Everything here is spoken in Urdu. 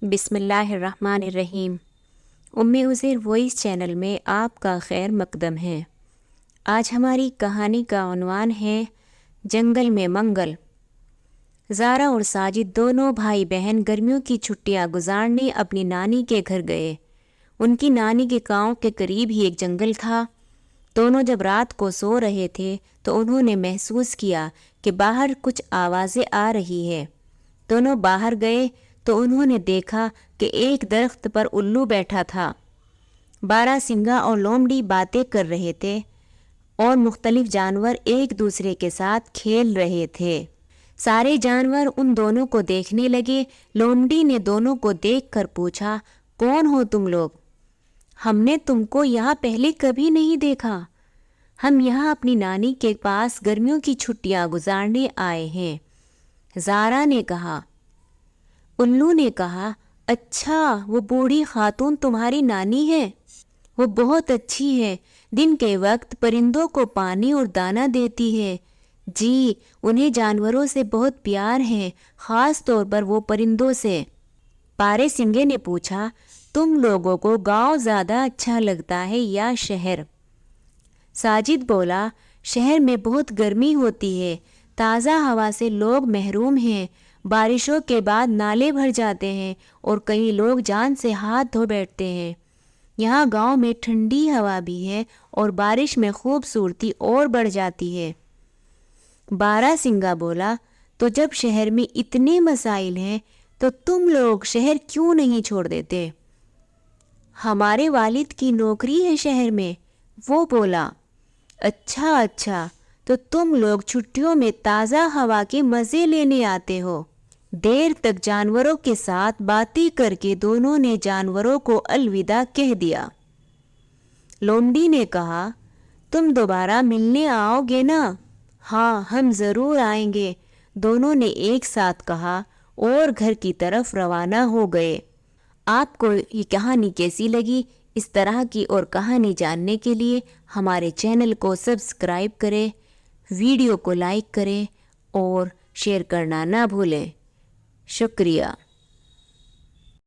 بسم اللہ الرحمن الرحیم۔ عزیر وائس چینل میں آپ کا خیر مقدم ہے۔ آج ہماری کہانی کا عنوان ہے جنگل میں منگل۔ زارا اور ساجد دونوں بھائی بہن گرمیوں کی چھٹیاں گزارنے اپنی نانی کے گھر گئے۔ ان کی نانی کے گاؤں کے قریب ہی ایک جنگل تھا۔ دونوں جب رات کو سو رہے تھے تو انہوں نے محسوس کیا کہ باہر کچھ آوازیں آ رہی ہے۔ دونوں باہر گئے تو انہوں نے دیکھا کہ ایک درخت پر الو بیٹھا تھا۔ بارہ سنگا اور لومڑی باتیں کر رہے تھے اور مختلف جانور ایک دوسرے کے ساتھ کھیل رہے تھے۔ سارے جانور ان دونوں کو دیکھنے لگے۔ لومڑی نے دونوں کو دیکھ کر پوچھا، کون ہو تم لوگ؟ ہم نے تم کو یہاں پہلے کبھی نہیں دیکھا۔ ہم یہاں اپنی نانی کے پاس گرمیوں کی چھٹیاں گزارنے آئے ہیں، زارا نے کہا۔ الو نے کہا، اچھا، وہ بوڑھی خاتون تمہاری نانی ہے؟ وہ بہت اچھی ہے، دن کے وقت پرندوں کو پانی اور دانہ دیتی ہے۔ جی، انہیں جانوروں سے بہت پیار ہے، خاص طور پر وہ پرندوں سے۔ بارہ سنگے نے پوچھا، تم لوگوں کو گاؤں زیادہ اچھا لگتا ہے یا شہر؟ ساجد بولا، شہر میں بہت گرمی ہوتی ہے، تازہ ہوا سے لوگ محروم ہیں، بارشوں کے بعد نالے بھر جاتے ہیں اور کئی لوگ جان سے ہاتھ دھو بیٹھتے ہیں۔ یہاں گاؤں میں ٹھنڈی ہوا بھی ہے اور بارش میں خوبصورتی اور بڑھ جاتی ہے۔ بارہ سنگا بولا، تو جب شہر میں اتنے مسائل ہیں تو تم لوگ شہر کیوں نہیں چھوڑ دیتے؟ ہمارے والد کی نوکری ہے شہر میں، وہ بولا۔ اچھا، تو تم لوگ چھٹیوں میں تازہ ہوا کے مزے لینے آتے ہو۔ دیر تک جانوروں کے ساتھ باتیں کر کے دونوں نے جانوروں کو الوداع کہہ دیا۔ لومڑی نے کہا، تم دوبارہ ملنے آؤ گے نا؟ ہاں، ہم ضرور آئیں گے، دونوں نے ایک ساتھ کہا اور گھر کی طرف روانہ ہو گئے۔ آپ کو یہ کہانی کیسی لگی؟ اس طرح کی اور کہانی جاننے کے لیے ہمارے چینل کو سبسکرائب کریں، ویڈیو کو لائک کریں اور شیئر کرنا نہ بھولیں۔ شکریہ۔